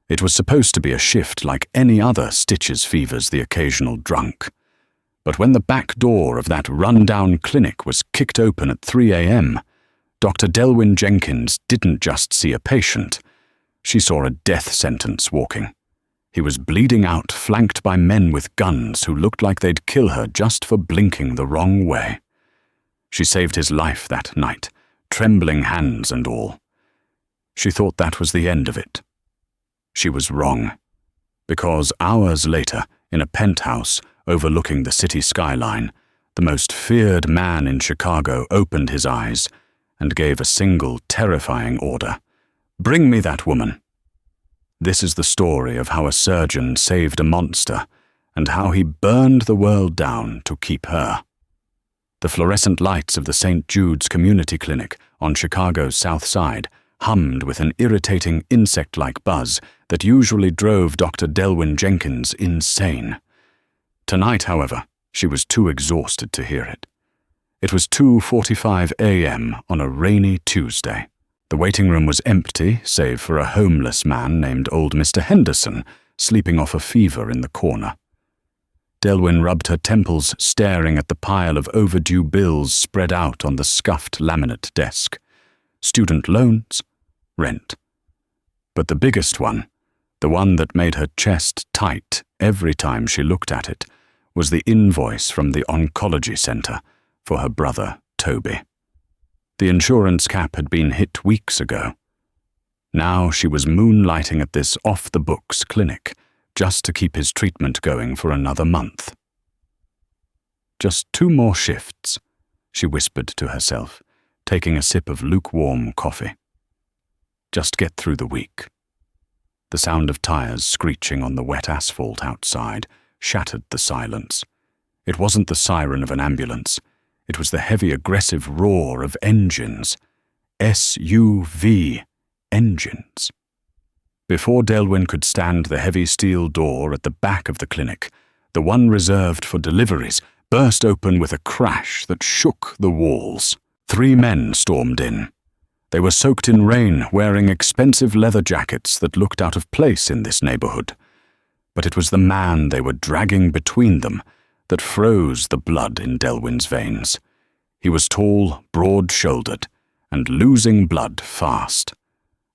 It was supposed to be a shift like any other stitches fevers the occasional drunk. But when the back door of that run-down clinic was kicked open at 3 a.m., Dr. Delwyn Jenkins didn't just see a patient. She saw a death sentence walking. He was bleeding out, flanked by men with guns who looked like they'd kill her just for blinking the wrong way. She saved his life that night, trembling hands and all. She thought that was the end of it. She was wrong, because hours later, in a penthouse overlooking the city skyline, the most feared man in Chicago opened his eyes and gave a single terrifying order: "Bring me that woman." This is the story of how a surgeon saved a monster and how he burned the world down to keep her. The fluorescent lights of the St. Jude's Community Clinic on Chicago's South Side hummed with an irritating insect-like buzz that usually drove Dr. Delwyn Jenkins insane. Tonight, however, she was too exhausted to hear it. It was 2:45 a.m. on a rainy Tuesday. The waiting room was empty, save for a homeless man named old Mr. Henderson, sleeping off a fever in the corner. Delwyn rubbed her temples, staring at the pile of overdue bills spread out on the scuffed laminate desk. Student loans, rent. But the biggest one, the one that made her chest tight every time she looked at it, was the invoice from the oncology center for her brother, Toby. The insurance cap had been hit weeks ago. Now she was moonlighting at this off-the-books clinic just to keep his treatment going for another month. "Just 2 more shifts," she whispered to herself, taking a sip of lukewarm coffee. "Just get through the week." The sound of tires screeching on the wet asphalt outside shattered the silence. It wasn't the siren of an ambulance. It was the heavy, aggressive roar of engines. SUV engines. Before Delwyn could stand the heavy steel door at the back of the clinic, the one reserved for deliveries burst open with a crash that shook the walls. 3 men stormed in. They were soaked in rain, wearing expensive leather jackets that looked out of place in this neighborhood. But it was the man they were dragging between them that froze the blood in Delwyn's veins. He was tall, broad-shouldered, and losing blood fast.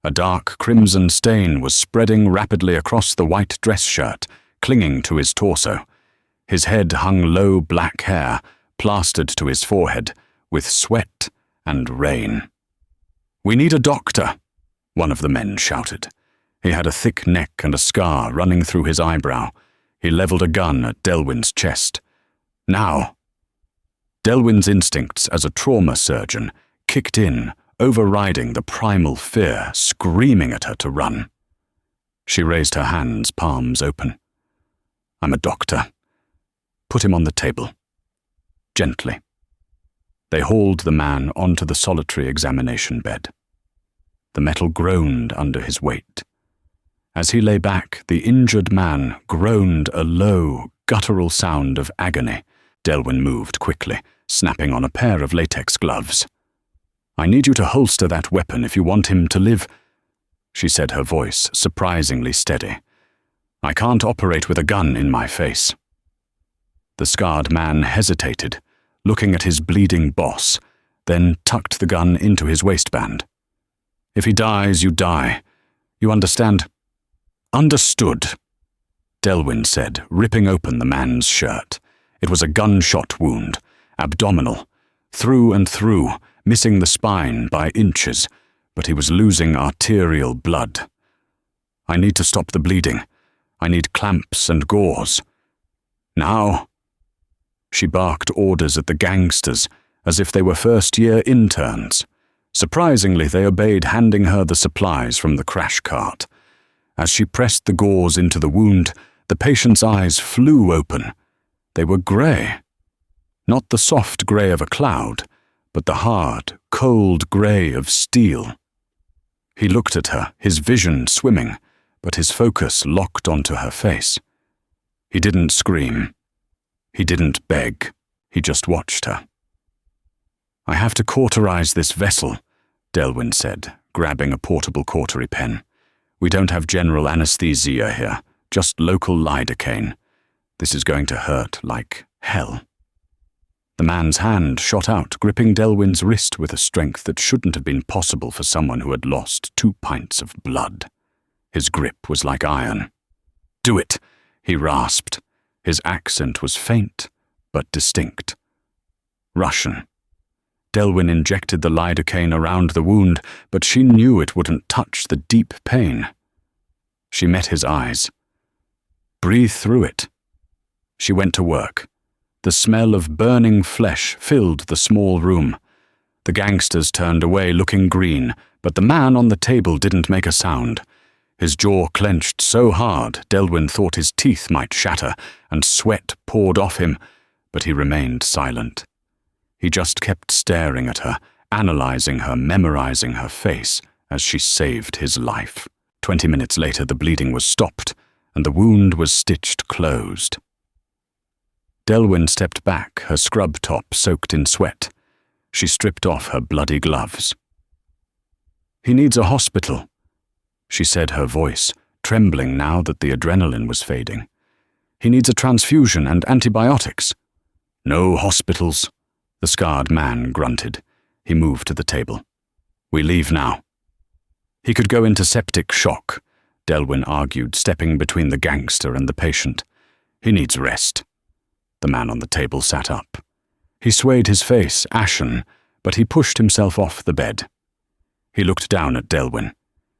A dark crimson stain was spreading rapidly across the white dress shirt, clinging to his torso. His head hung low black hair, plastered to his forehead, with sweat and rain. "We need a doctor," one of the men shouted. He had a thick neck and a scar running through his eyebrow. He leveled a gun at Delwyn's chest. "Now!" Delwyn's instincts as a trauma surgeon kicked in, overriding the primal fear screaming at her to run. She raised her hands, palms open. "I'm a doctor. Put him on the table." Gently. They hauled the man onto the solitary examination bed. The metal groaned under his weight. As he lay back, the injured man groaned a low, guttural sound of agony. Delwyn moved quickly, snapping on a pair of latex gloves. "I need you to holster that weapon if you want him to live," she said, her voice surprisingly steady. "I can't operate with a gun in my face." The scarred man hesitated, looking at his bleeding boss, then tucked the gun into his waistband. "If he dies, you die. You understand?" "Understood," Delwyn said, ripping open the man's shirt. It was a gunshot wound, abdominal, through and through, missing the spine by inches, but he was losing arterial blood. "I need to stop the bleeding. I need clamps and gauze." "Now!" She barked orders at the gangsters, as if they were first-year interns. Surprisingly, they obeyed, handing her the supplies from the crash cart. As she pressed the gauze into the wound, the patient's eyes flew open. They were grey. Not the soft grey of a cloud, but the hard, cold grey of steel. He looked at her, his vision swimming, but his focus locked onto her face. He didn't scream. He didn't beg. He just watched her. "I have to cauterize this vessel," Delwyn said, grabbing a portable cautery pen. We don't have general anesthesia here, just local lidocaine. This is going to hurt like hell." The man's hand shot out, gripping Delwyn's wrist with a strength that shouldn't have been possible for someone who had lost 2 pints of blood. His grip was like iron. "Do it," he rasped. His accent was faint, but distinct. Russian. Delwyn injected the lidocaine around the wound, but she knew it wouldn't touch the deep pain. She met his eyes. "Breathe through it." She went to work. The smell of burning flesh filled the small room. The gangsters turned away, looking green, but the man on the table didn't make a sound. His jaw clenched so hard, Delwyn thought his teeth might shatter, and sweat poured off him, but he remained silent. He just kept staring at her, analyzing her, memorizing her face as she saved his life. 20 minutes later, the bleeding was stopped, and the wound was stitched closed. Delwyn stepped back, her scrub top soaked in sweat. She stripped off her bloody gloves. "He needs a hospital," she said, her voice trembling now that the adrenaline was fading. "He needs a transfusion and antibiotics." "No hospitals," the scarred man grunted. He moved to the table. "We leave now." "He could go into septic shock," Delwyn argued, stepping between the gangster and the patient. "He needs rest." The man on the table sat up. He swayed his face, ashen, but he pushed himself off the bed. He looked down at Delwyn.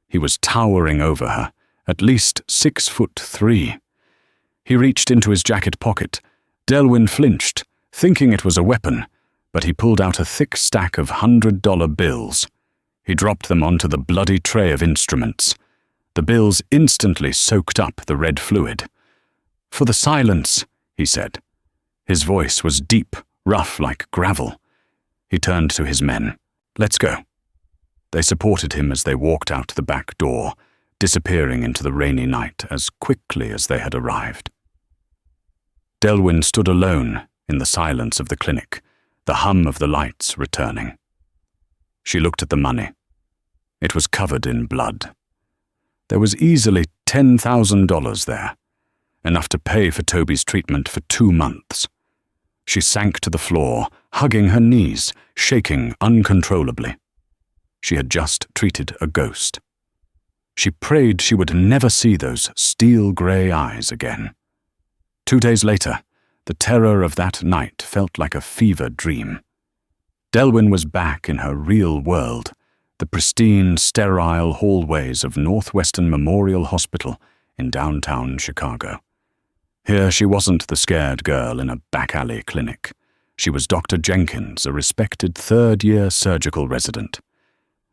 He was towering over her, at least 6'3". He reached into his jacket pocket. Delwyn flinched, thinking it was a weapon, but he pulled out a thick stack of $100 bills. He dropped them onto the bloody tray of instruments. The bills instantly soaked up the red fluid. "For the silence," he said. His voice was deep, rough like gravel. He turned to his men. "Let's go." They supported him as they walked out the back door, disappearing into the rainy night as quickly as they had arrived. Delwyn stood alone in the silence of the clinic, the hum of the lights returning. She looked at the money. It was covered in blood. There was easily $10,000 there, enough to pay for Toby's treatment for 2 months. She sank to the floor, hugging her knees, shaking uncontrollably. She had just treated a ghost. She prayed she would never see those steel-grey eyes again. 2 days later, the terror of that night felt like a fever dream. Delwyn was back in her real world, the pristine, sterile hallways of Northwestern Memorial Hospital in downtown Chicago. Here she wasn't the scared girl in a back-alley clinic. She was Dr. Jenkins, a respected third-year surgical resident.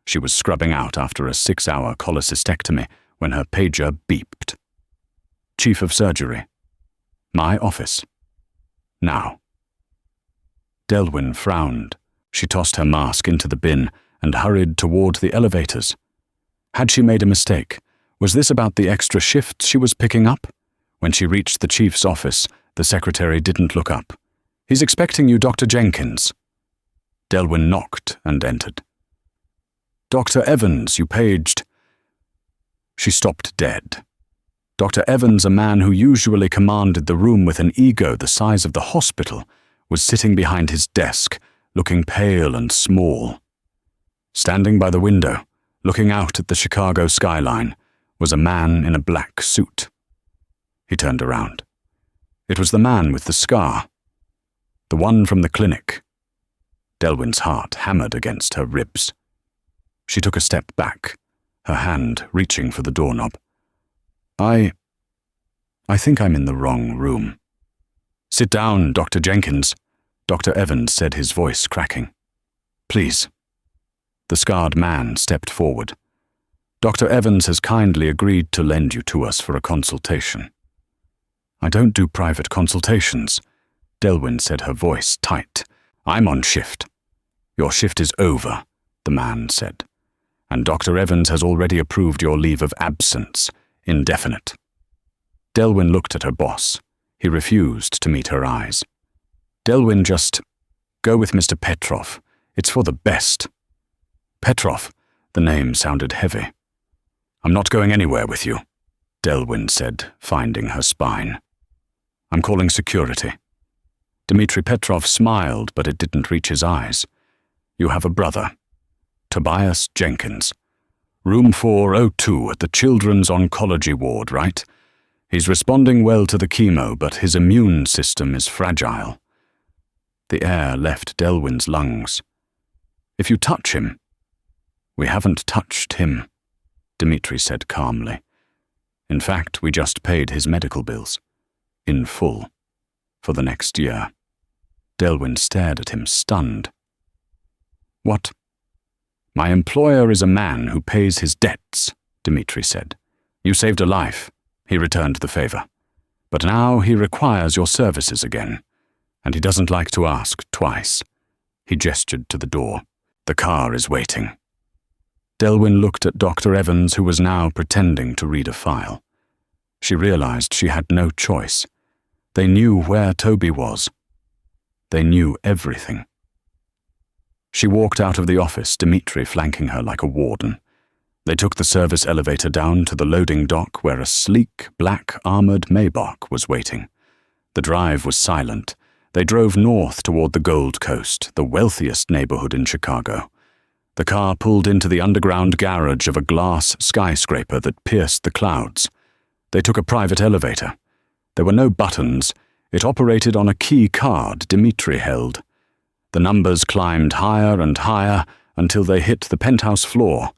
She was scrubbing out after a 6-hour cholecystectomy when her pager beeped. "Chief of Surgery. My office. Now." Delwyn frowned. She tossed her mask into the bin and hurried toward the elevators. Had she made a mistake? Was this about the extra shifts she was picking up? When she reached the chief's office, the secretary didn't look up. "He's expecting you, Dr. Jenkins." Delwyn knocked and entered. "Dr. Evans, you paged." She stopped dead. Dr. Evans, a man who usually commanded the room with an ego the size of the hospital, was sitting behind his desk, looking pale and small. Standing by the window, looking out at the Chicago skyline, was a man in a black suit. He turned around. It was the man with the scar. The one from the clinic. Delwyn's heart hammered against her ribs. She took a step back, her hand reaching for the doorknob. I think I'm in the wrong room." "Sit down, Dr. Jenkins," Dr. Evans said, his voice cracking. "Please." The scarred man stepped forward. "Dr. Evans has kindly agreed to lend you to us for a consultation." "I don't do private consultations," Delwyn said, her voice tight. "I'm on shift." "Your shift is over," the man said. "And Dr. Evans has already approved your leave of absence, indefinite." Delwyn looked at her boss. He refused to meet her eyes. "Delwyn, just go with Mr. Petrov. It's for the best." Petrov, the name sounded heavy. I'm not going anywhere with you, Delwyn said, finding her spine. I'm calling security. Dmitri Petrov smiled, but it didn't reach his eyes. You have a brother, Tobias Jenkins. Room 402 at the Children's Oncology Ward, right? He's responding well to the chemo, but his immune system is fragile. The air left Delwyn's lungs. If you touch him... We haven't touched him, Dmitri said calmly. In fact, we just paid his medical bills. In full. For the next year. Delwyn stared at him, stunned. What? My employer is a man who pays his debts, Dmitri said. You saved a life. He returned the favor. But now he requires your services again. And he doesn't like to ask twice. He gestured to the door. The car is waiting. Delwyn looked at Dr. Evans, who was now pretending to read a file. She realized she had no choice. They knew where Toby was. They knew everything. She walked out of the office, Dmitri flanking her like a warden. They took the service elevator down to the loading dock where a sleek, black, armored Maybach was waiting. The drive was silent. They drove north toward the Gold Coast, the wealthiest neighborhood in Chicago. The car pulled into the underground garage of a glass skyscraper that pierced the clouds. They took a private elevator. There were no buttons. It operated on a key card Dmitri held. The numbers climbed higher and higher until they hit the penthouse floor.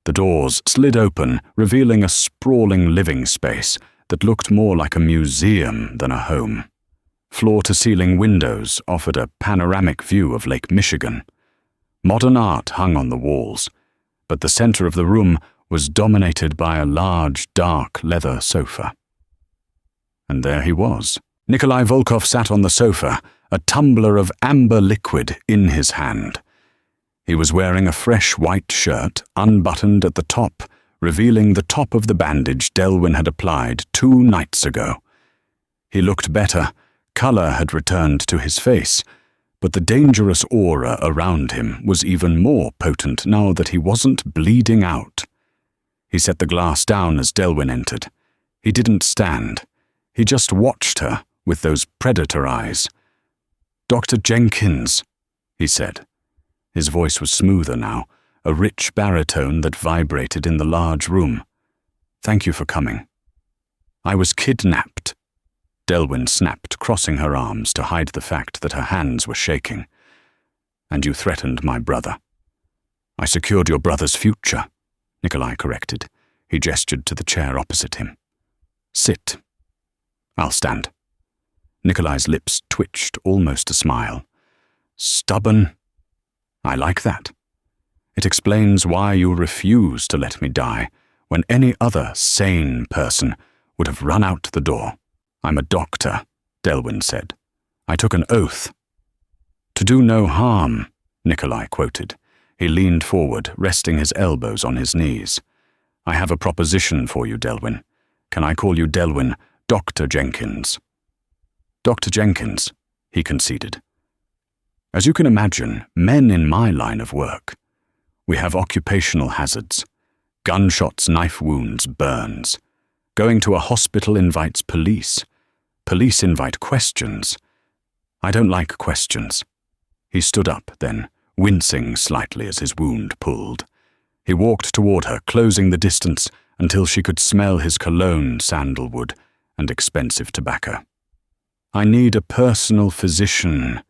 The doors slid open, revealing a sprawling living space that looked more like a museum than a home. Floor-to-ceiling windows offered a panoramic view of Lake Michigan. Modern art hung on the walls, but the center of the room was dominated by a large, dark leather sofa. And there he was. Nikolai Volkov sat on the sofa, a tumbler of amber liquid in his hand. He was wearing a fresh white shirt, unbuttoned at the top, revealing the top of the bandage Delwyn had applied 2 nights ago. He looked better. Color had returned to his face, but the dangerous aura around him was even more potent now that he wasn't bleeding out. He set the glass down as Delwyn entered. He didn't stand. He just watched her with those predator eyes. "Dr. Jenkins," he said. His voice was smoother now, a rich baritone that vibrated in the large room. "Thank you for coming." "I was kidnapped," Delwyn snapped, crossing her arms to hide the fact that her hands were shaking. "And you threatened my brother." "I secured your brother's future," Nikolai corrected. He gestured to the chair opposite him. "Sit." "I'll stand." Nikolai's lips twitched, almost a smile. "Stubborn? I like that. It explains why you refuse to let me die when any other sane person would have run out the door." "I'm a doctor," Delwyn said. "I took an oath." "To do no harm," Nikolai quoted. He leaned forward, resting his elbows on his knees. "I have a proposition for you, Delwyn. Can I call you Delwyn, Dr. Jenkins?" "Dr. Jenkins," he conceded. "As you can imagine, men in my line of work, we have occupational hazards. Gunshots, knife wounds, burns. Going to a hospital invites police. Police invite questions. I don't like questions." He stood up then, wincing slightly as his wound pulled. He walked toward her, closing the distance until she could smell his cologne, sandalwood, and expensive tobacco. "I need a personal physician,"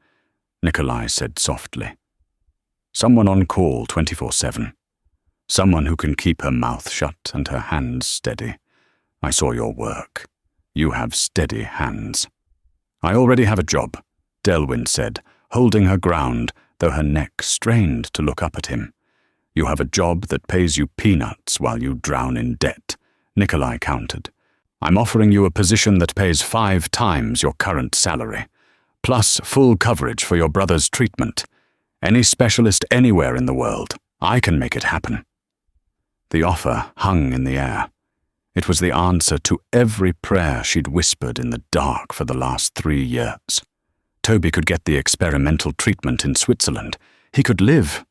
Nikolai said softly. "Someone on call 24/7. Someone who can keep her mouth shut and her hands steady. I saw your work. You have steady hands." "I already have a job," Delwyn said, holding her ground, though her neck strained to look up at him. "You have a job that pays you peanuts while you drown in debt," Nikolai countered. "I'm offering you a position that pays 5 times your current salary, plus full coverage for your brother's treatment. Any specialist anywhere in the world. I can make it happen." The offer hung in the air. It was the answer to every prayer she'd whispered in the dark for the last 3 years. Toby could get the experimental treatment in Switzerland. He could live.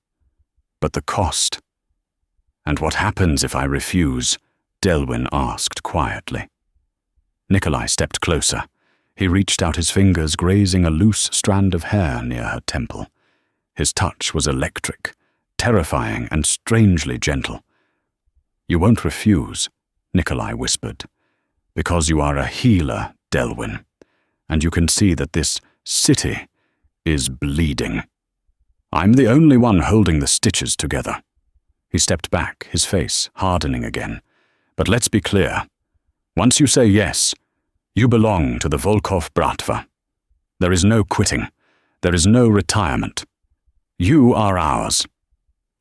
But the cost. "And what happens if I refuse?" Delwyn asked quietly. Nikolai stepped closer. He reached out his fingers, grazing a loose strand of hair near her temple. His touch was electric, terrifying and strangely gentle. "You won't refuse," Nikolai whispered, "because you are a healer, Delwyn, and you can see that this city is bleeding. I'm the only one holding the stitches together." He stepped back, his face hardening again. "But let's be clear. Once you say yes, you belong to the Volkov Bratva. There is no quitting. There is no retirement. You are ours."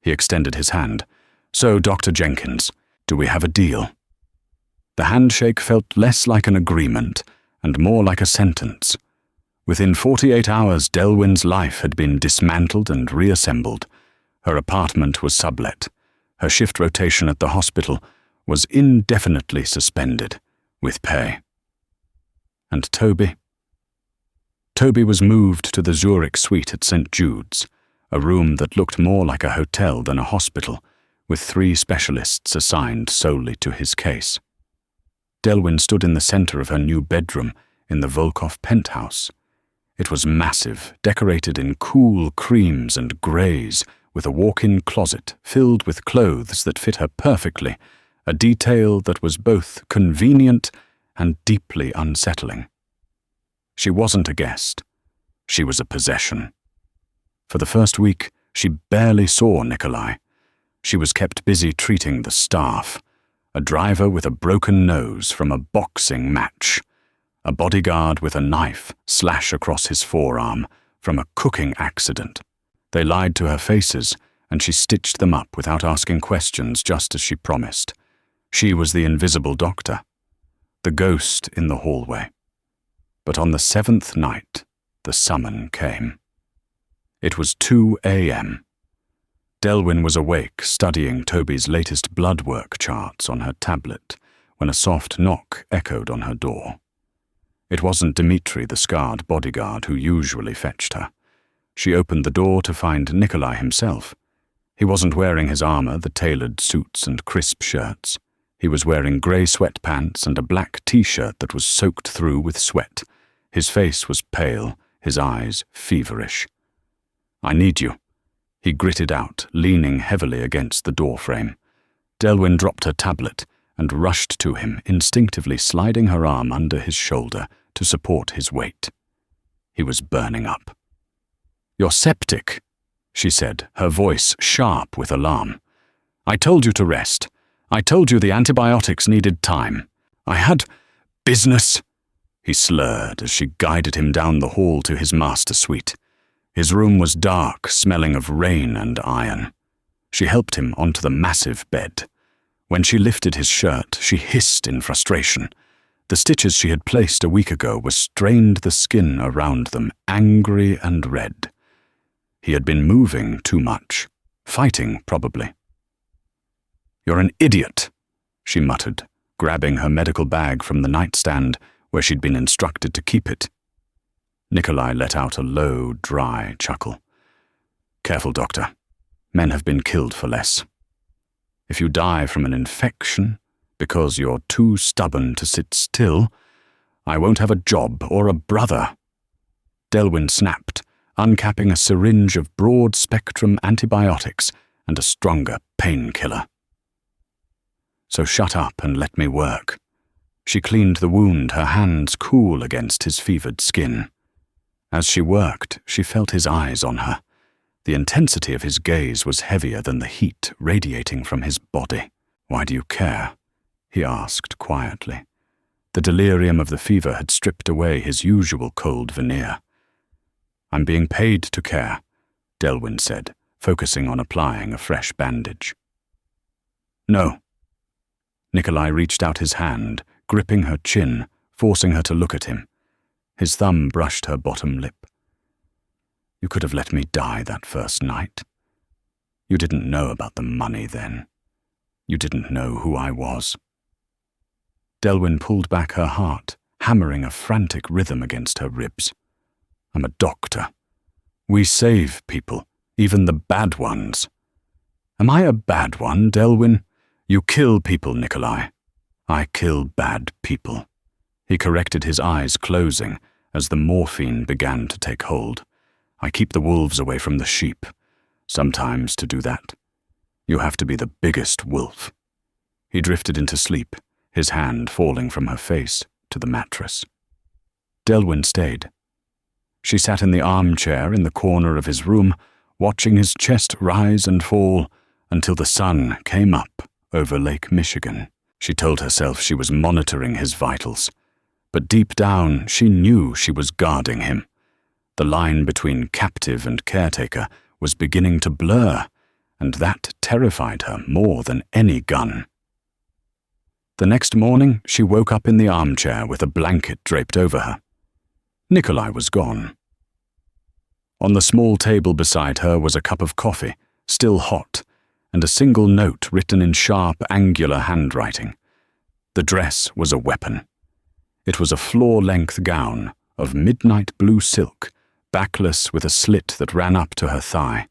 He extended his hand. "So, Dr. Jenkins, do we have a deal?" The handshake felt less like an agreement and more like a sentence. Within 48 hours, Delwyn's life had been dismantled and reassembled. Her apartment was sublet. Her shift rotation at the hospital was indefinitely suspended, with pay. And Toby? Toby was moved to the Zurich suite at St. Jude's, a room that looked more like a hotel than a hospital, with 3 specialists assigned solely to his case. Delwyn stood in the center of her new bedroom in the Volkov penthouse. It was massive, decorated in cool creams and greys, with a walk-in closet filled with clothes that fit her perfectly, a detail that was both convenient and deeply unsettling. She wasn't a guest. She was a possession. For the first week, she barely saw Nikolai. She was kept busy treating the staff, a driver with a broken nose from a boxing match, a bodyguard with a knife slash across his forearm from a cooking accident. They lied to her faces, and she stitched them up without asking questions, just as she promised. She was the invisible doctor, the ghost in the hallway. But on the 7th night, the summon came. It was 2 a.m. Delwyn was awake, studying Toby's latest blood work charts on her tablet, when a soft knock echoed on her door. It wasn't Dmitri, the scarred bodyguard who usually fetched her. She opened the door to find Nikolai himself. He wasn't wearing his armor, the tailored suits and crisp shirts. He was wearing grey sweatpants and a black t-shirt that was soaked through with sweat. His face was pale, his eyes feverish. "I need you," he gritted out, leaning heavily against the doorframe. Delwyn dropped her tablet and rushed to him, instinctively sliding her arm under his shoulder to support his weight. He was burning up. "You're septic," she said, her voice sharp with alarm. "I told you to rest. I told you the antibiotics needed time. I had business," he slurred as she guided him down the hall to his master suite. His room was dark, smelling of rain and iron. She helped him onto the massive bed. When she lifted his shirt, she hissed in frustration. The stitches she had placed a week ago were strained the skin around them, angry and red. He had been moving too much, fighting probably. "You're an idiot," she muttered, grabbing her medical bag from the nightstand where she'd been instructed to keep it. Nikolai let out a low, dry chuckle. "Careful, doctor. Men have been killed for less. If you die from an infection because you're too stubborn to sit still, I won't have a job or a brother." Delwyn snapped, uncapping a syringe of broad-spectrum antibiotics and a stronger painkiller. "So shut up and let me work." She cleaned the wound, her hands cool against his fevered skin. As she worked, she felt his eyes on her. The intensity of his gaze was heavier than the heat radiating from his body. "Why do you care?" he asked quietly. The delirium of the fever had stripped away his usual cold veneer. "I'm being paid to care," Delwyn said, focusing on applying a fresh bandage. "No." Nikolai reached out his hand, gripping her chin, forcing her to look at him. His thumb brushed her bottom lip. "You could have let me die that first night. You didn't know about the money then. You didn't know who I was." Delwyn pulled back her heart, hammering a frantic rhythm against her ribs. "I'm a doctor. We save people, even the bad ones." "Am I a bad one, Delwyn?" You kill people, Nikolai. I kill bad people. He corrected, his eyes closing as the morphine began to take hold. I keep the wolves away from the sheep. Sometimes to do that, you have to be the biggest wolf. He drifted into sleep, his hand falling from her face to the mattress. Delwyn stayed. She sat in the armchair in the corner of his room, watching his chest rise and fall until the sun came up over Lake Michigan. She told herself she was monitoring his vitals, but deep down she knew she was guarding him. The line between captive and caretaker was beginning to blur, and that terrified her more than any gun. The next morning, she woke up in the armchair with a blanket draped over her. Nikolai was gone. On the small table beside her was a cup of coffee, still hot, and a single note written in sharp, angular handwriting. The dress was a weapon. It was a floor-length gown of midnight blue silk, backless with a slit that ran up to her thigh.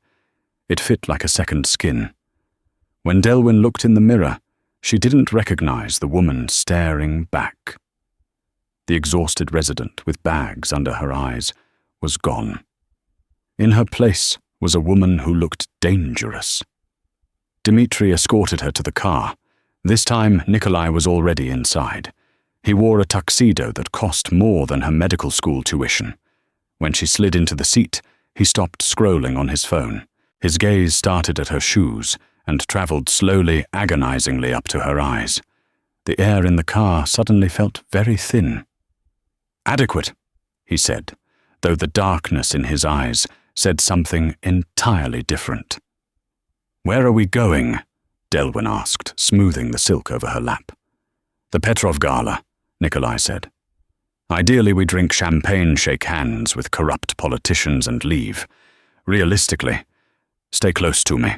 It fit like a second skin. When Delwyn looked in the mirror, she didn't recognize the woman staring back. The exhausted resident with bags under her eyes was gone. In her place was a woman who looked dangerous. Dmitri escorted her to the car. This time, Nikolai was already inside. He wore a tuxedo that cost more than her medical school tuition. When she slid into the seat, he stopped scrolling on his phone. His gaze started at her shoes and traveled slowly, agonizingly up to her eyes. The air in the car suddenly felt very thin. "Adequate," he said, though the darkness in his eyes said something entirely different. "Where are we going?" Delwyn asked, smoothing the silk over her lap. "The Petrov Gala," Nikolai said. "Ideally, we drink champagne, shake hands with corrupt politicians and leave. Realistically, stay close to me."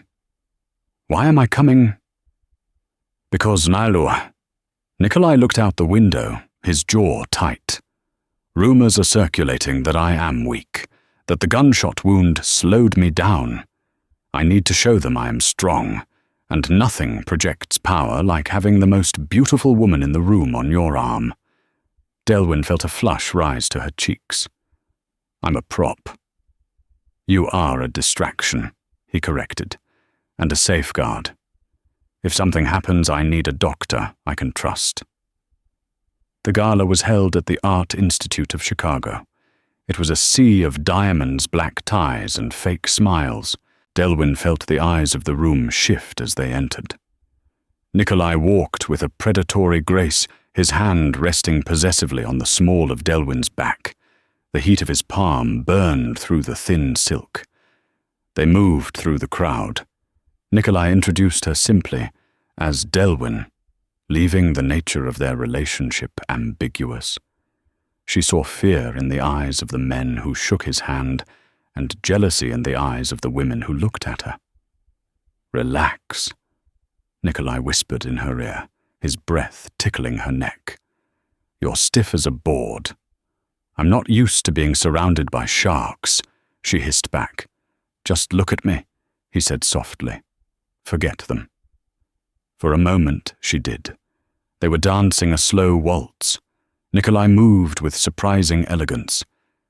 "Why am I coming?" "Because Nailua." Nikolai looked out the window, his jaw tight. "Rumors are circulating that I am weak, that the gunshot wound slowed me down. I need to show them I am strong, and nothing projects power like having the most beautiful woman in the room on your arm." Delwyn felt a flush rise to her cheeks. "I'm a prop." "You are a distraction," he corrected, "and a safeguard. If something happens, I need a doctor I can trust." The gala was held at the Art Institute of Chicago. It was a sea of diamonds, black ties, and fake smiles. Delwyn felt the eyes of the room shift as they entered. Nikolai walked with a predatory grace, his hand resting possessively on the small of Delwyn's back. The heat of his palm burned through the thin silk. They moved through the crowd. Nikolai introduced her simply as Delwyn, leaving the nature of their relationship ambiguous. She saw fear in the eyes of the men who shook his hand and jealousy in the eyes of the women who looked at her. "Relax," Nikolai whispered in her ear, his breath tickling her neck. "You're stiff as a board." "I'm not used to being surrounded by sharks," she hissed back. "Just look at me," he said softly. "Forget them." For a moment, she did. They were dancing a slow waltz. Nikolai moved with surprising elegance.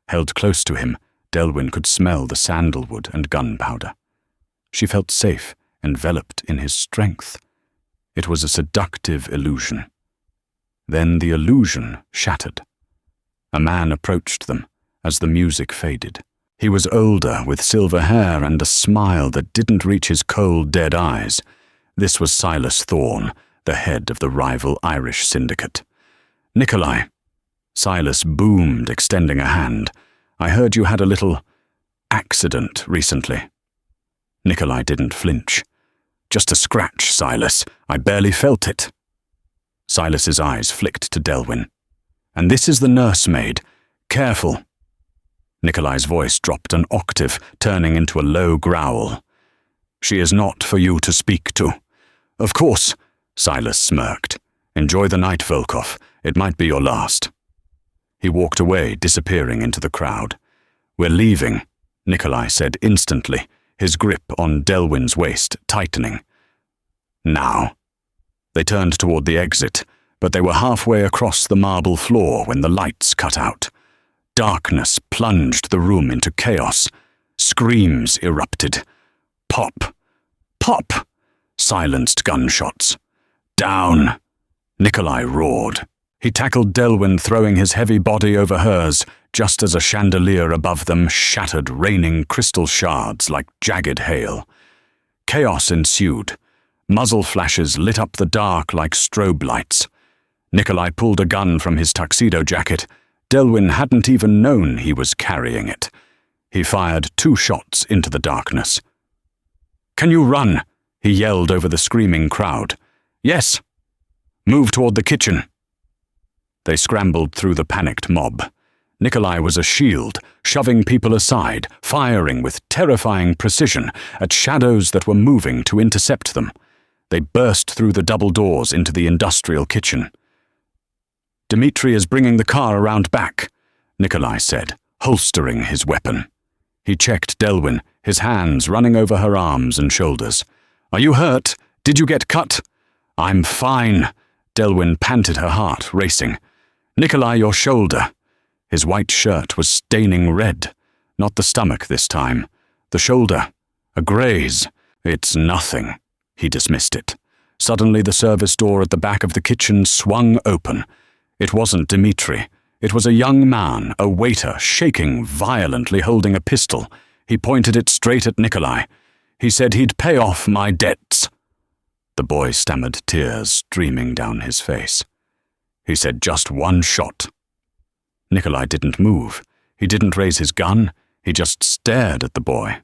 Held close to him, Delwyn could smell the sandalwood and gunpowder. She felt safe, enveloped in his strength. It was a seductive illusion. Then the illusion shattered. A man approached them as the music faded. He was older, with silver hair and a smile that didn't reach his cold, dead eyes. This was Silas Thorne, the head of the rival Irish syndicate. "Nikolai," Silas boomed, extending a hand. "I heard you had a little accident recently." Nikolai didn't flinch. "Just a scratch, Silas. I barely felt it." Silas's eyes flicked to Delwyn. "And this is the nursemaid. Careful." Nikolai's voice dropped an octave, turning into a low growl. "She is not for you to speak to." "Of course," Silas smirked. "Enjoy the night, Volkov. It might be your last." He walked away, disappearing into the crowd. "We're leaving," Nikolai said instantly, his grip on Delwyn's waist tightening. "Now." They turned toward the exit, but they were halfway across the marble floor when the lights cut out. Darkness plunged the room into chaos. Screams erupted. Pop! Pop! Silenced gunshots. Down! Nikolai roared. He tackled Delwyn, throwing his heavy body over hers, just as a chandelier above them shattered, raining crystal shards like jagged hail. Chaos ensued. Muzzle flashes lit up the dark like strobe lights. Nikolai pulled a gun from his tuxedo jacket. Delwyn hadn't even known he was carrying it. He fired 2 shots into the darkness. "Can you run?" he yelled over the screaming crowd. "Yes." "Move toward the kitchen." They scrambled through the panicked mob. Nikolai was a shield, shoving people aside, firing with terrifying precision at shadows that were moving to intercept them. They burst through the double doors into the industrial kitchen. "Dmitri is bringing the car around back," Nikolai said, holstering his weapon. He checked Delwyn, his hands running over her arms and shoulders. "Are you hurt? Did you get cut?" "I'm fine," Delwyn panted, her heart racing. "Nikolai, your shoulder." His white shirt was staining red. Not the stomach this time. The shoulder. A graze. "It's nothing." He dismissed it. Suddenly the service door at the back of the kitchen swung open. It wasn't Dmitri. It was a young man, a waiter, shaking violently, holding a pistol. He pointed it straight at Nikolai. He said he'd pay off my debts. The boy stammered, tears streaming down his face. He said just 1 shot. Nikolai didn't move. He didn't raise his gun. He just stared at the boy.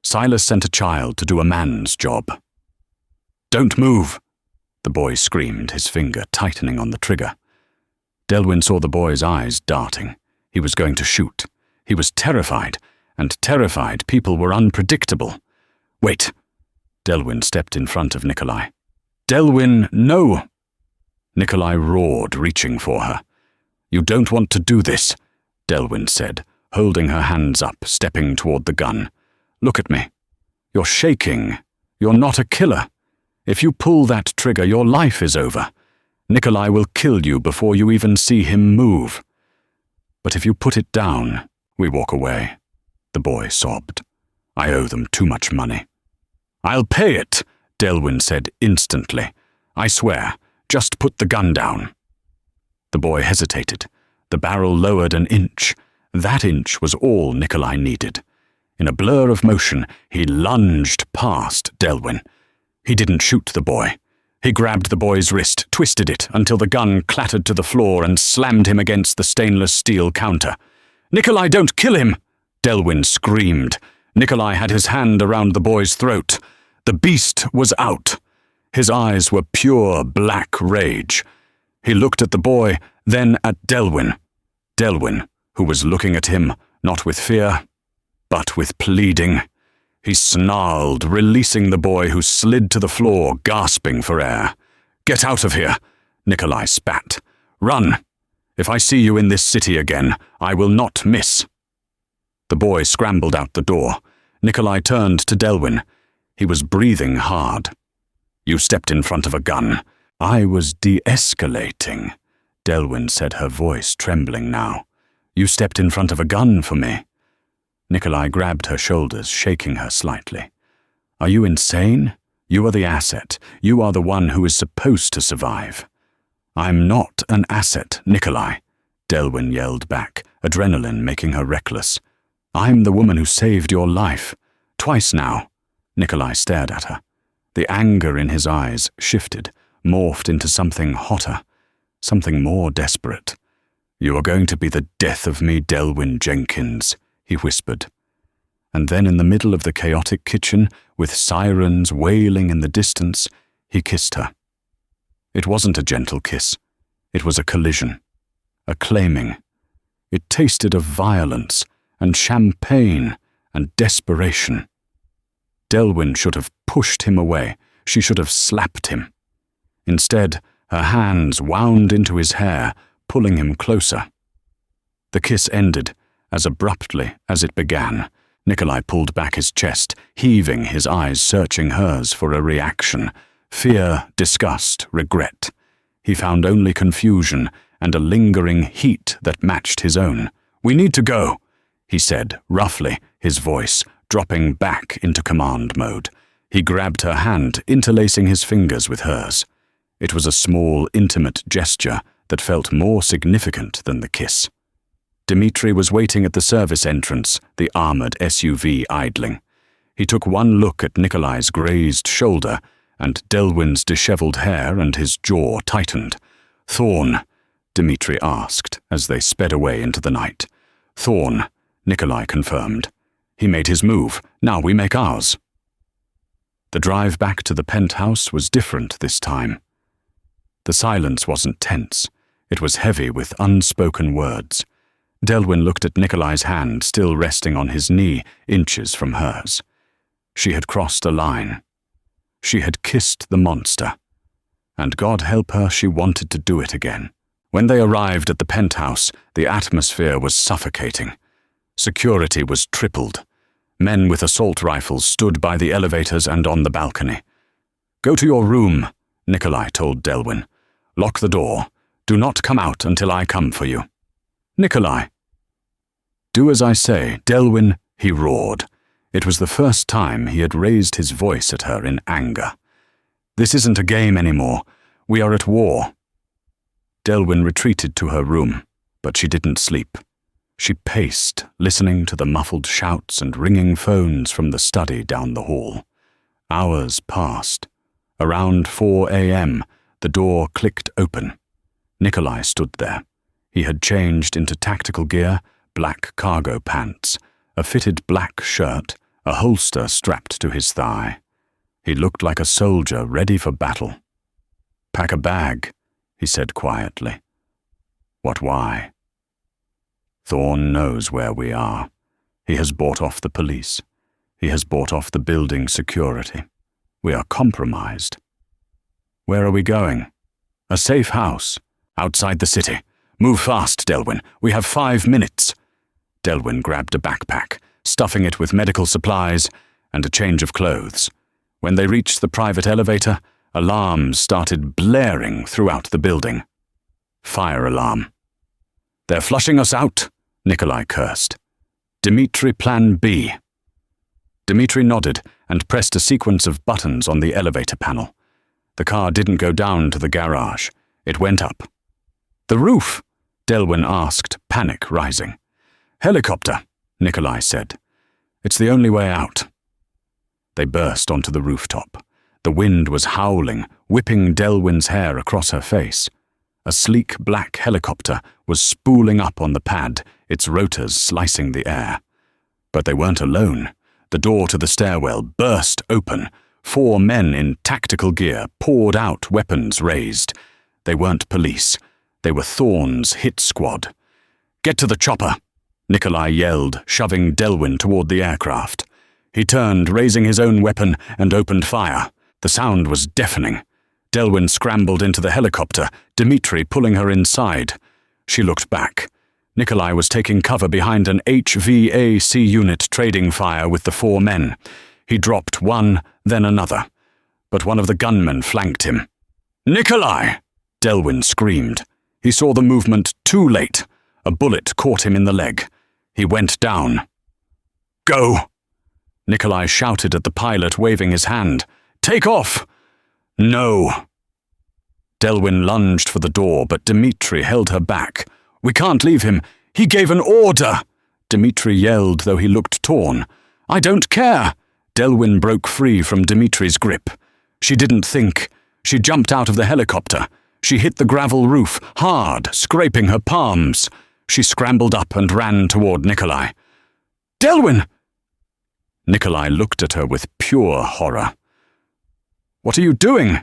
Silas sent a child to do a man's job. "Don't move," the boy screamed, his finger tightening on the trigger. Delwyn saw the boy's eyes darting. He was going to shoot. He was terrified, and terrified people were unpredictable. "Wait." Delwyn stepped in front of Nikolai. "Delwyn, no!" Nikolai roared, reaching for her. "You don't want to do this," Delwyn said, holding her hands up, stepping toward the gun. "Look at me. You're shaking. You're not a killer. If you pull that trigger, your life is over. Nikolai will kill you before you even see him move. But if you put it down, we walk away." The boy sobbed. "I owe them too much money." "I'll pay it," Delwyn said instantly. "I swear, just put the gun down." The boy hesitated. The barrel lowered an inch. That inch was all Nikolai needed. In a blur of motion, he lunged past Delwyn. He didn't shoot the boy. He grabbed the boy's wrist, twisted it until the gun clattered to the floor and slammed him against the stainless steel counter. "Nikolai, don't kill him!" Delwyn screamed. Nikolai had his hand around the boy's throat. The beast was out. His eyes were pure black rage. He looked at the boy, then at Delwyn. Delwyn, who was looking at him, not with fear, but with pleading. He snarled, releasing the boy, who slid to the floor, gasping for air. "Get out of here," Nikolai spat. "Run. If I see you in this city again, I will not miss." The boy scrambled out the door. Nikolai turned to Delwyn. He was breathing hard. "You stepped in front of a gun. I was de-escalating," Delwyn said, her voice trembling now. "You stepped in front of a gun for me." Nikolai grabbed her shoulders, shaking her slightly. "Are you insane? You are the asset. You are the one who is supposed to survive." "I'm not an asset, Nikolai," Delwyn yelled back, adrenaline making her reckless. "I'm the woman who saved your life. Twice now." Nikolai stared at her. The anger in his eyes shifted, morphed into something hotter, something more desperate. "You are going to be the death of me, Delwyn Jenkins," he whispered. And then in the middle of the chaotic kitchen, with sirens wailing in the distance, he kissed her. It wasn't a gentle kiss. It was a collision, a claiming. It tasted of violence and champagne and desperation. Delwyn should have pushed him away. She should have slapped him. Instead, her hands wound into his hair, pulling him closer. The kiss ended as abruptly as it began. Nikolai pulled back his chest, heaving, his eyes searching hers for a reaction. Fear, disgust, regret. He found only confusion and a lingering heat that matched his own. "We need to go," he said, roughly, his voice dropping back into command mode. He grabbed her hand, interlacing his fingers with hers. It was a small, intimate gesture that felt more significant than the kiss. Dmitri was waiting at the service entrance, the armored SUV idling. He took one look at Nikolai's grazed shoulder, and Delwyn's disheveled hair, and his jaw tightened. "Thorn?" Dmitri asked as they sped away into the night. "Thorn," Nikolai confirmed. "He made his move. Now we make ours." The drive back to the penthouse was different this time. The silence wasn't tense. It was heavy with unspoken words. Delwyn looked at Nikolai's hand still resting on his knee, inches from hers. She had crossed a line. She had kissed the monster. And God help her, she wanted to do it again. When they arrived at the penthouse, the atmosphere was suffocating. Security was tripled. Men with assault rifles stood by the elevators and on the balcony. "Go to your room," Nikolai told Delwyn. "Lock the door. Do not come out until I come for you." "Nikolai." "Do as I say, Delwyn," he roared. It was the first time he had raised his voice at her in anger. "This isn't a game anymore. We are at war." Delwyn retreated to her room, but she didn't sleep. She paced, listening to the muffled shouts and ringing phones from the study down the hall. Hours passed. Around 4 a.m., the door clicked open. Nikolai stood there. He had changed into tactical gear, black cargo pants, a fitted black shirt, a holster strapped to his thigh. He looked like a soldier ready for battle. "Pack a bag," he said quietly. "What, why?" "Thorn knows where we are. He has bought off the police. He has bought off the building security. We are compromised." "Where are we going?" "A safe house. Outside the city. Move fast, Delwyn. We have 5 minutes." Delwyn grabbed a backpack, stuffing it with medical supplies and a change of clothes. When they reached the private elevator, alarms started blaring throughout the building. Fire alarm. "They're flushing us out," Nikolai cursed. "Dmitri, plan B." Dmitri nodded and pressed a sequence of buttons on the elevator panel. The car didn't go down to the garage. It went up. "The roof?" Delwyn asked, panic rising. "Helicopter," Nikolai said. "It's the only way out." They burst onto the rooftop. The wind was howling, whipping Delwyn's hair across her face. A sleek black helicopter was spooling up on the pad, its rotors slicing the air. But they weren't alone. The door to the stairwell burst open. 4 men in tactical gear poured out, weapons raised. They weren't police. They were Thorn's hit squad. "Get to the chopper," Nikolai yelled, shoving Delwyn toward the aircraft. He turned, raising his own weapon, and opened fire. The sound was deafening. Delwyn scrambled into the helicopter, Dmitri pulling her inside. She looked back. Nikolai was taking cover behind an HVAC unit trading fire with the 4 men. He dropped one, then another. But one of the gunmen flanked him. "Nikolai!" Delwyn screamed. He saw the movement too late. A bullet caught him in the leg. He went down. "Go!" Nikolai shouted at the pilot, waving his hand. "Take off!" "No!" Delwyn lunged for the door, but Dmitri held her back. "We can't leave him. He gave an order!" Dmitri yelled, though he looked torn. "I don't care!" Delwyn broke free from Dmitri's grip. She didn't think. She jumped out of the helicopter. She hit the gravel roof, hard, scraping her palms. She scrambled up and ran toward Nikolai. "Delwyn!" Nikolai looked at her with pure horror. "What are you doing?"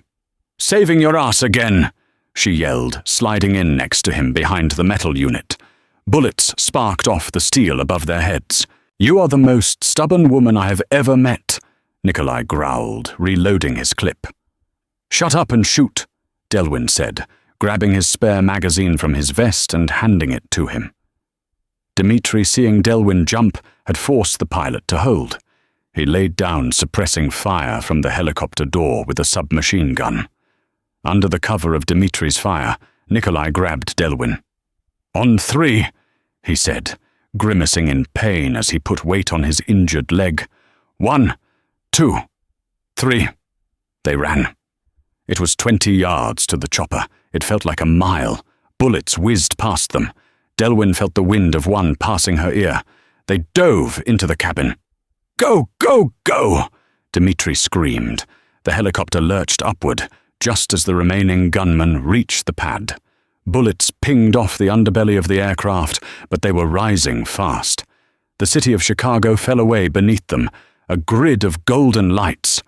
"Saving your ass again," she yelled, sliding in next to him behind the metal unit. Bullets sparked off the steel above their heads. "You are the most stubborn woman I have ever met," Nikolai growled, reloading his clip. "Shut up and shoot," Delwyn said, grabbing his spare magazine from his vest and handing it to him. Dmitri, seeing Delwyn jump, had forced the pilot to hold. He laid down, suppressing fire from the helicopter door with a submachine gun. Under the cover of Dimitri's fire, Nikolai grabbed Delwyn. "On 3, he said, grimacing in pain as he put weight on his injured leg. 1, 2, 3. They ran. It was 20 yards to the chopper. It felt like a mile. Bullets whizzed past them. Delwyn felt the wind of one passing her ear. They dove into the cabin. "Go, go, go!" Dimitri screamed. The helicopter lurched upward, just as the remaining gunmen reached the pad. Bullets pinged off the underbelly of the aircraft, but they were rising fast. The city of Chicago fell away beneath them, a grid of golden lights.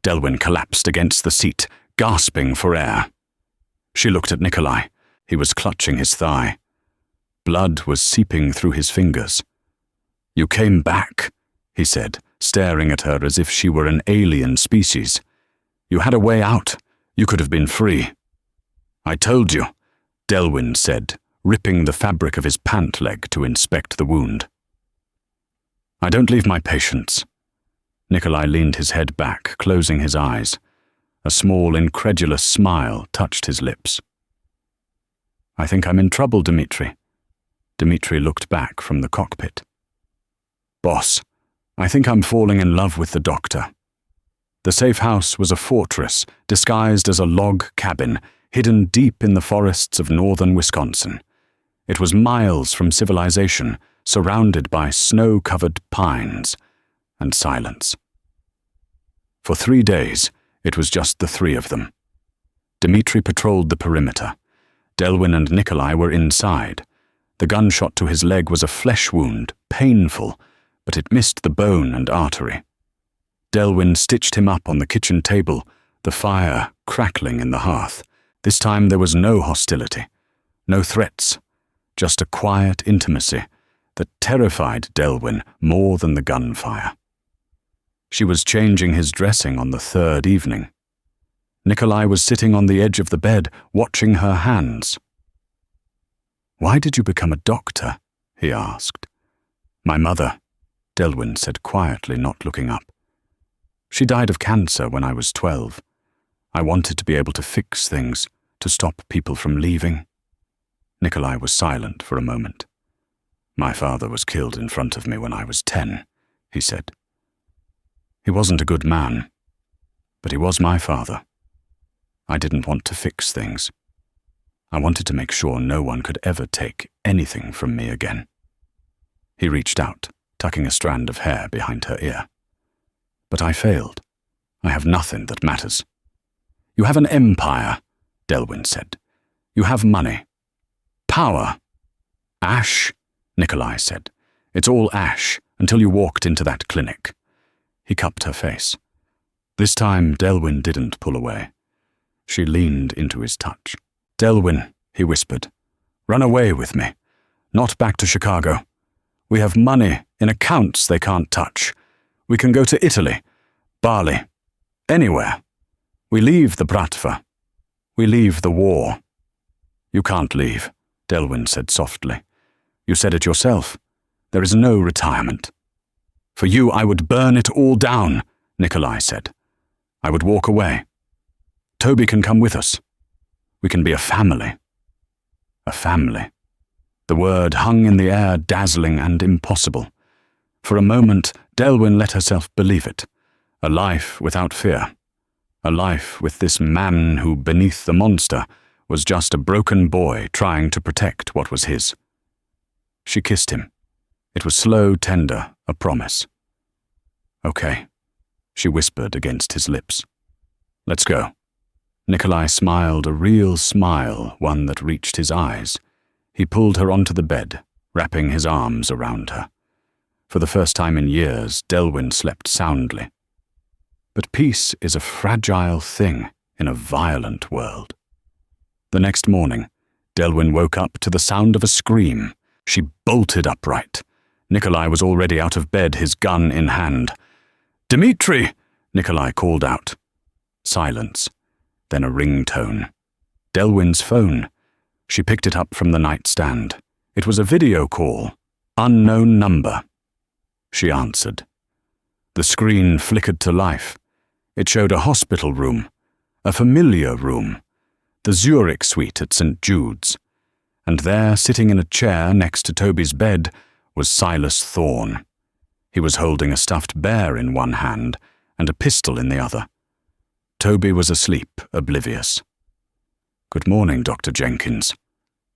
Delwyn collapsed against the seat, gasping for air. She looked at Nikolai. He was clutching his thigh. Blood was seeping through his fingers. "You came back," he said, staring at her as if she were an alien species. "You had a way out. You could have been free." "I told you," Delwyn said, ripping the fabric of his pant leg to inspect the wound. "I don't leave my patients." Nikolai leaned his head back, closing his eyes. A small, incredulous smile touched his lips. "I think I'm in trouble, Dimitri." Dimitri looked back from the cockpit. "Boss, I think I'm falling in love with the doctor." The safe house was a fortress disguised as a log cabin, hidden deep in the forests of northern Wisconsin. It was miles from civilization, surrounded by snow-covered pines and silence. For 3 days, it was just the 3 of them. Dimitri patrolled the perimeter. Delwyn and Nikolai were inside. The gunshot to his leg was a flesh wound, painful, but it missed the bone and artery. Delwyn stitched him up on the kitchen table, the fire crackling in the hearth. This time there was no hostility, no threats, just a quiet intimacy that terrified Delwyn more than the gunfire. She was changing his dressing on the 3rd evening. Nikolai was sitting on the edge of the bed, watching her hands. "Why did you become a doctor?" he asked. "My mother," Delwyn said quietly, not looking up. "She died of cancer when I was 12. I wanted to be able to fix things, to stop people from leaving." Nikolai was silent for a moment. "My father was killed in front of me when I was 10, he said. "He wasn't a good man, but he was my father. I didn't want to fix things. I wanted to make sure no one could ever take anything from me again." He reached out, tucking a strand of hair behind her ear. "But I failed. I have nothing that matters." "You have an empire," Delwyn said. "You have money. Power." "Ash," Nikolai said. "It's all ash until you walked into that clinic." He cupped her face. This time Delwyn didn't pull away. She leaned into his touch. "Delwyn," he whispered, "run away with me. Not back to Chicago. We have money in accounts they can't touch. We can go to Italy, Bali, anywhere. We leave the Bratva. We leave the war." "You can't leave," Delwyn said softly. "You said it yourself. There is no retirement." "For you, I would burn it all down," Nikolai said. "I would walk away. Toby can come with us. We can be a family." A family. The word hung in the air, dazzling and impossible. For a moment, Delwyn let herself believe it. A life without fear. A life with this man who, beneath the monster, was just a broken boy trying to protect what was his. She kissed him. It was slow, tender, a promise. "Okay," she whispered against his lips. "Let's go." Nikolai smiled a real smile, one that reached his eyes. He pulled her onto the bed, wrapping his arms around her. For the first time in years, Delwyn slept soundly. But peace is a fragile thing in a violent world. The next morning, Delwyn woke up to the sound of a scream. She bolted upright. Nikolai was already out of bed, his gun in hand. "Dimitri!" Nikolai called out. Silence, then a ringtone. Delwyn's phone. She picked it up from the nightstand. It was a video call. Unknown number. She answered. The screen flickered to life. It showed a hospital room, a familiar room, the Zurich suite at St. Jude's. And there, sitting in a chair next to Toby's bed, was Silas Thorne. He was holding a stuffed bear in one hand and a pistol in the other. Toby was asleep, oblivious. "Good morning, Dr. Jenkins."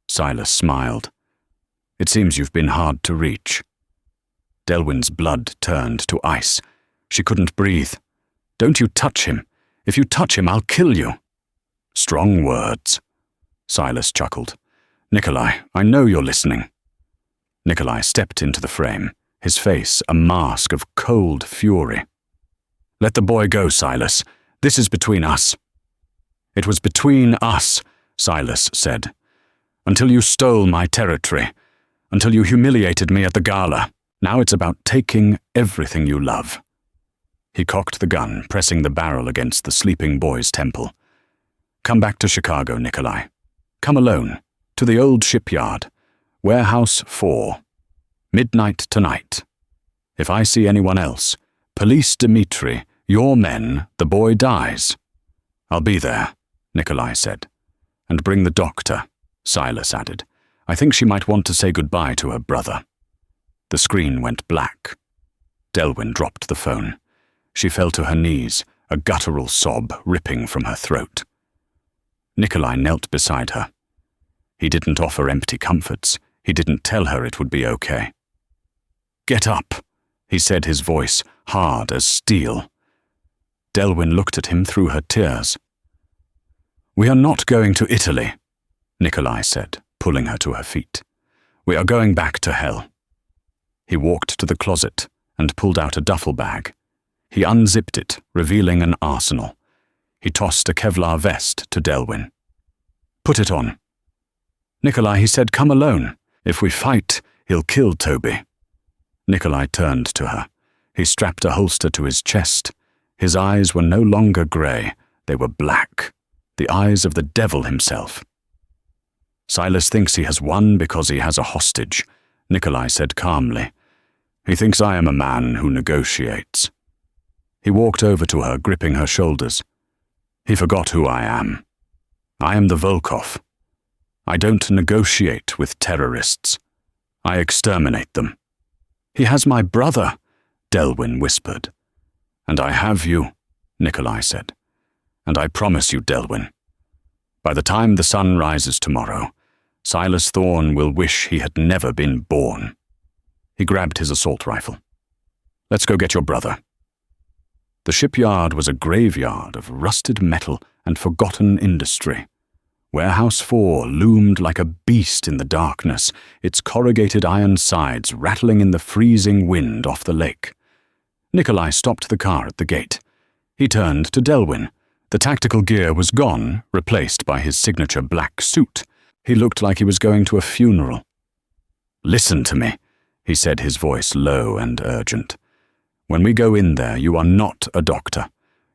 Silas smiled. "It seems you've been hard to reach." Delwyn's blood turned to ice. She couldn't breathe. "Don't you touch him. If you touch him, I'll kill you." "Strong words." Silas chuckled. "Nikolai, I know you're listening." Nikolai stepped into the frame, his face a mask of cold fury. "Let the boy go, Silas. This is between us." "It was between us," Silas said, "until you stole my territory, until you humiliated me at the gala. Now it's about taking everything you love." He cocked the gun, pressing the barrel against the sleeping boy's temple. "Come back to Chicago, Nikolai. Come alone, to the old shipyard, warehouse 4. Midnight tonight. If I see anyone else, police Dmitri, your men, the boy dies." "I'll be there," Nikolai said. "And bring the doctor," Silas added. "I think she might want to say goodbye to her brother." The screen went black. Delwyn dropped the phone. She fell to her knees, a guttural sob ripping from her throat. Nikolai knelt beside her. He didn't offer empty comforts. He didn't tell her it would be okay. "Get up," he said, his voice hard as steel. Delwyn looked at him through her tears. "We are not going to Italy," Nikolai said, pulling her to her feet. "We are going back to hell." He walked to the closet and pulled out a duffel bag. He unzipped it, revealing an arsenal. He tossed a Kevlar vest to Delwyn. "Put it on." "Nikolai," he said, "come alone. If we fight, he'll kill Toby." Nikolai turned to her. He strapped a holster to his chest. His eyes were no longer grey. They were black, the eyes of the devil himself. "Silas thinks he has won because he has a hostage," Nikolai said calmly. "He thinks I am a man who negotiates." He walked over to her, gripping her shoulders. "He forgot who I am. I am the Volkov. I don't negotiate with terrorists. I exterminate them." "He has my brother," Delwyn whispered. "And I have you," Nikolai said. "And I promise you, Delwyn, by the time the sun rises tomorrow, Silas Thorne will wish he had never been born." He grabbed his assault rifle. "Let's go get your brother." The shipyard was a graveyard of rusted metal and forgotten industry. Warehouse 4 loomed like a beast in the darkness, its corrugated iron sides rattling in the freezing wind off the lake. Nikolai stopped the car at the gate. He turned to Delwyn. The tactical gear was gone, replaced by his signature black suit. He looked like he was going to a funeral. "Listen to me," he said, his voice low and urgent. "When we go in there, you are not a doctor.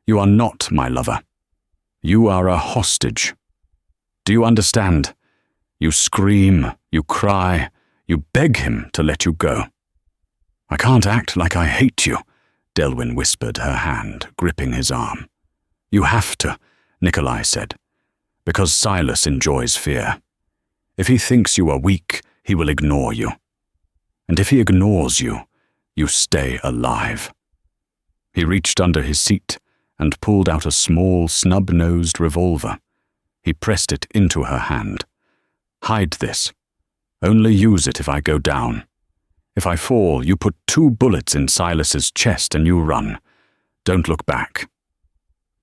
You are not my lover. You are a hostage. Do you understand? You scream, you cry, you beg him to let you go." "I can't act like I hate you," Delwyn whispered, her hand gripping his arm. "You have to," Nikolai said, "because Silas enjoys fear. If he thinks you are weak, he will ignore you. And if he ignores you, you stay alive." He reached under his seat and pulled out a small, snub-nosed revolver. He pressed it into her hand. "Hide this. Only use it if I go down. If I fall, you put 2 bullets in Silas's chest and you run. Don't look back."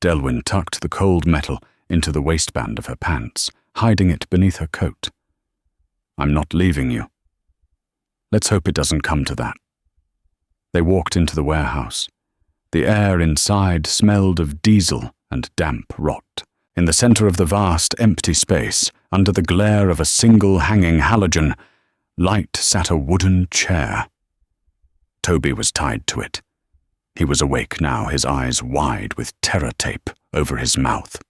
Delwyn tucked the cold metal into the waistband of her pants, hiding it beneath her coat. "I'm not leaving you. Let's hope it doesn't come to that." They walked into the warehouse. The air inside smelled of diesel and damp rot. In the center of the vast, empty space, under the glare of a single hanging halogen, light sat a wooden chair. Toby was tied to it. He was awake now, his eyes wide with terror tape over his mouth.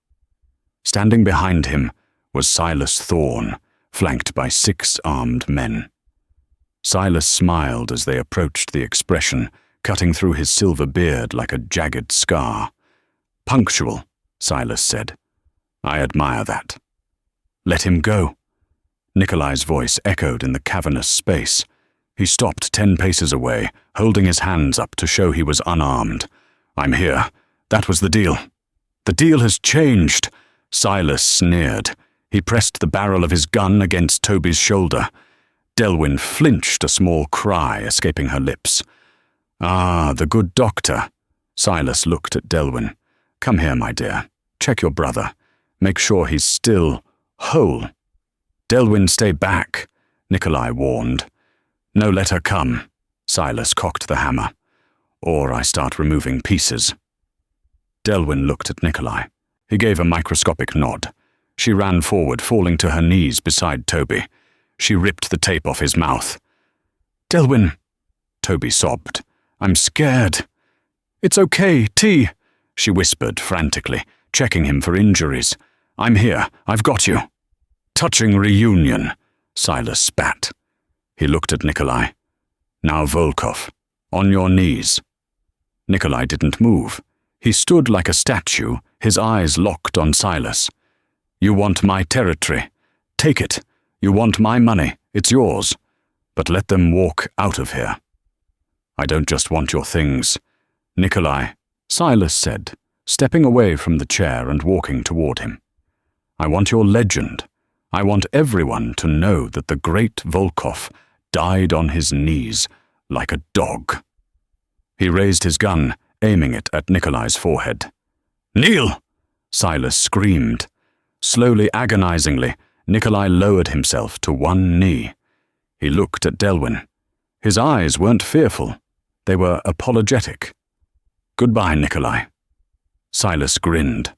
Standing behind him was Silas Thorne, flanked by 6 armed men. Silas smiled as they approached the expression cutting through his silver beard like a jagged scar. "Punctual," Silas said. "I admire that." "Let him go." Nikolai's voice echoed in the cavernous space. He stopped 10 paces away, holding his hands up to show he was unarmed. "I'm here. That was the deal." "The deal has changed," Silas sneered. He pressed the barrel of his gun against Toby's shoulder. Delwyn flinched, a small cry escaping her lips. "Ah, the good doctor." Silas looked at Delwyn. "Come here, my dear. Check your brother. Make sure he's still whole." "Delwyn, stay back," Nikolai warned. "No, let her come." Silas cocked the hammer. "Or I start removing pieces." Delwyn looked at Nikolai. He gave a microscopic nod. She ran forward, falling to her knees beside Toby. She ripped the tape off his mouth. "Delwyn," Toby sobbed. "I'm scared." "It's okay, T," she whispered frantically, checking him for injuries. "I'm here. I've got you." "Touching reunion," Silas spat. He looked at Nikolai. "Now, Volkov, on your knees." Nikolai didn't move. He stood like a statue, his eyes locked on Silas. "You want my territory. Take it. You want my money. It's yours. But let them walk out of here." "I don't just want your things." "Nikolai," Silas said, stepping away from the chair and walking toward him. "I want your legend. I want everyone to know that the great Volkov died on his knees like a dog." He raised his gun, aiming it at Nikolai's forehead. "Kneel!" Silas screamed. Slowly, agonizingly, Nikolai lowered himself to one knee. He looked at Delwyn. His eyes weren't fearful. They were apologetic. "Goodbye, Nikolai." Silas grinned.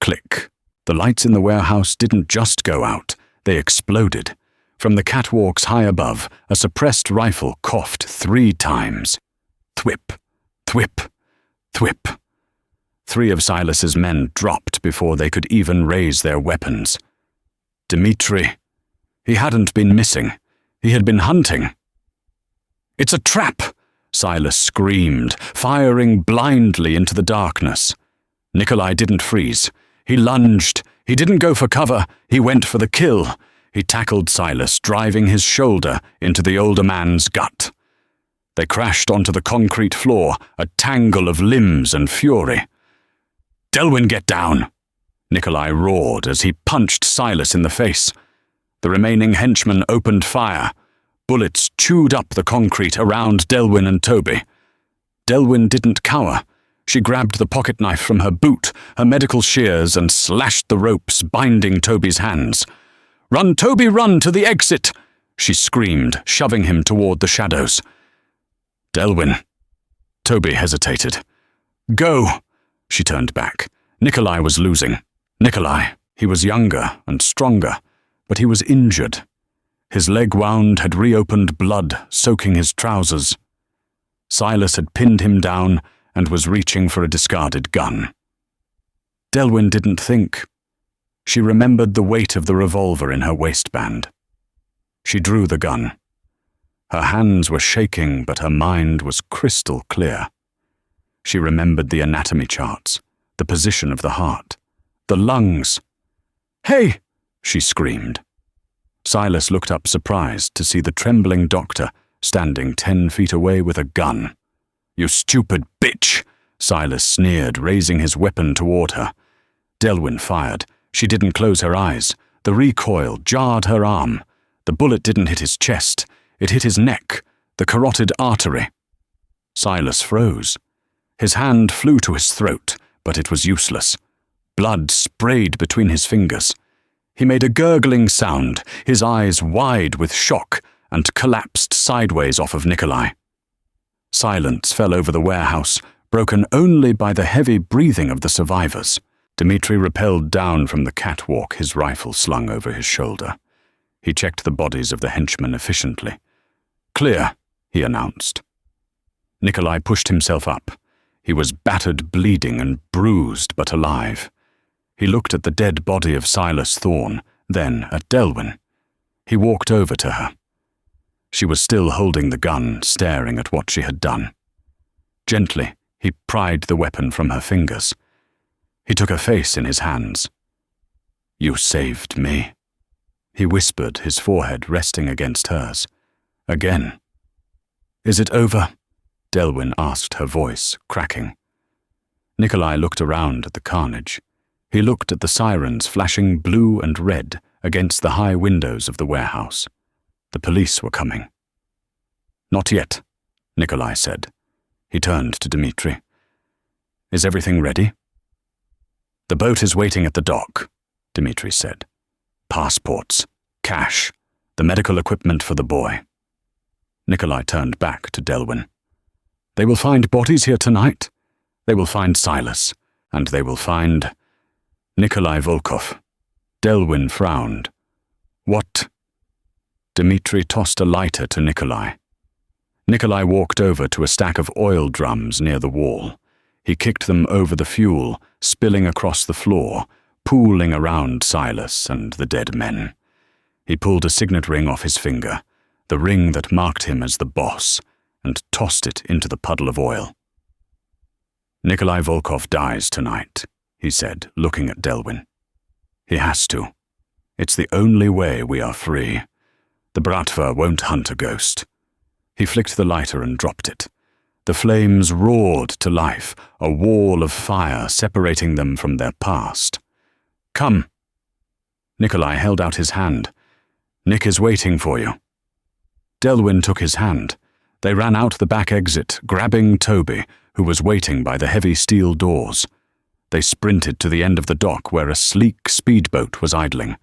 Click. The lights in the warehouse didn't just go out. They exploded. From the catwalks high above, a suppressed rifle coughed 3 times. Thwip, thwip, thwip. 3 of Silas's men dropped before they could even raise their weapons. Dmitri. He hadn't been missing. He had been hunting. "It's a trap!" Silas screamed, firing blindly into the darkness. Nikolai didn't freeze. He lunged. He didn't go for cover. He went for the kill. He tackled Silas, driving his shoulder into the older man's gut. They crashed onto the concrete floor, a tangle of limbs and fury. "Delwyn, get down!" Nikolai roared as he punched Silas in the face. The remaining henchmen opened fire. Bullets chewed up the concrete around Delwyn and Toby. Delwyn didn't cower. She grabbed the pocket knife from her boot, her medical shears, and slashed the ropes binding Toby's hands. "Run, Toby, run to the exit!" she screamed, shoving him toward the shadows. "Delwyn." Toby hesitated. "Go!" She turned back. Nikolai was losing. Nikolai. He was younger and stronger, but he was injured. His leg wound had reopened blood, soaking his trousers. Silas had pinned him down and was reaching for a discarded gun. Delwyn didn't think. She remembered the weight of the revolver in her waistband. She drew the gun. Her hands were shaking, but her mind was crystal clear. She remembered the anatomy charts, the position of the heart, the lungs. "Hey!" she screamed. Silas looked up surprised to see the trembling doctor standing 10 feet away with a gun. "You stupid bitch!" Silas sneered, raising his weapon toward her. Delwyn fired. She didn't close her eyes. The recoil jarred her arm. The bullet didn't hit his chest. It hit his neck, the carotid artery. Silas froze. His hand flew to his throat, but it was useless. Blood sprayed between his fingers. He made a gurgling sound, his eyes wide with shock, and collapsed sideways off of Nikolai. Silence fell over the warehouse, broken only by the heavy breathing of the survivors. Dmitri rappelled down from the catwalk, his rifle slung over his shoulder. He checked the bodies of the henchmen efficiently. "Clear," he announced. Nikolai pushed himself up. He was battered, bleeding, and bruised, but alive. He looked at the dead body of Silas Thorne, then at Delwyn. He walked over to her. She was still holding the gun, staring at what she had done. Gently, he pried the weapon from her fingers. He took her face in his hands. "You saved me," he whispered, his forehead resting against hers. Again. "Is it over?" Delwyn asked, her voice cracking. Nikolai looked around at the carnage. He looked at the sirens flashing blue and red against the high windows of the warehouse. The police were coming. "Not yet," Nikolai said. He turned to Dmitri. "Is everything ready?" "The boat is waiting at the dock," Dmitri said. "Passports, cash, the medical equipment for the boy." Nikolai turned back to Delwyn. "They will find bodies here tonight. They will find Silas, and they will find Nikolai Volkov." Delwyn frowned. "What?" Dmitri tossed a lighter to Nikolai. Nikolai walked over to a stack of oil drums near the wall. He kicked them over the fuel, spilling across the floor, pooling around Silas and the dead men. He pulled a signet ring off his finger, the ring that marked him as the boss, and tossed it into the puddle of oil. "Nikolai Volkov dies tonight," he said, looking at Delwyn. "He has to. It's the only way we are free. The Bratva won't hunt a ghost." He flicked the lighter and dropped it. The flames roared to life, a wall of fire separating them from their past. "Come." Nikolai held out his hand. "Nick is waiting for you." Delwyn took his hand. They ran out the back exit, grabbing Toby, who was waiting by the heavy steel doors. They sprinted to the end of the dock where a sleek speedboat was idling.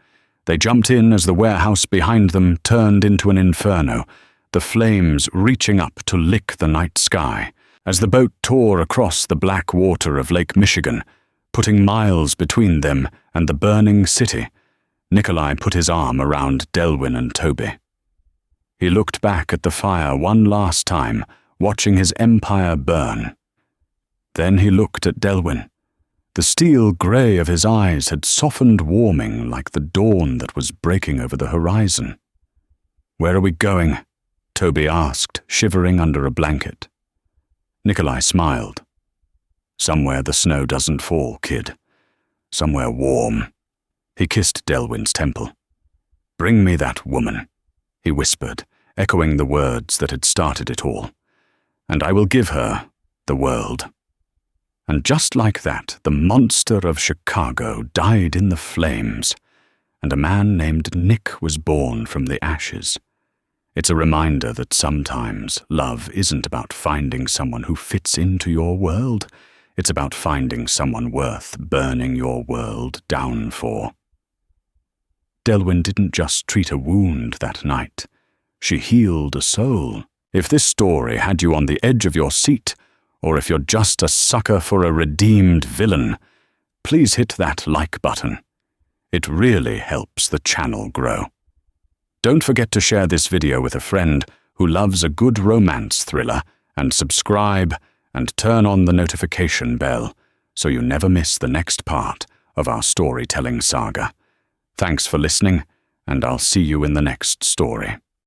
They jumped in as the warehouse behind them turned into an inferno, the flames reaching up to lick the night sky, as the boat tore across the black water of Lake Michigan, putting miles between them and the burning city. Nikolai put his arm around Delwyn and Toby. He looked back at the fire one last time, watching his empire burn. Then he looked at Delwyn. The steel grey of his eyes had softened, warming like the dawn that was breaking over the horizon. "Where are we going?" Toby asked, shivering under a blanket. Nikolai smiled. "Somewhere the snow doesn't fall, kid. Somewhere warm." He kissed Delwyn's temple. "Bring me that woman," he whispered, echoing the words that had started it all. "And I will give her the world." And just like that, the monster of Chicago died in the flames, and a man named Nick was born from the ashes. It's a reminder that sometimes love isn't about finding someone who fits into your world. It's about finding someone worth burning your world down for. Delwyn didn't just treat a wound that night. She healed a soul. If this story had you on the edge of your seat, or if you're just a sucker for a redeemed villain, please hit that like button. It really helps the channel grow. Don't forget to share this video with a friend who loves a good romance thriller, and subscribe and turn on the notification bell so you never miss the next part of our storytelling saga. Thanks for listening, and I'll see you in the next story.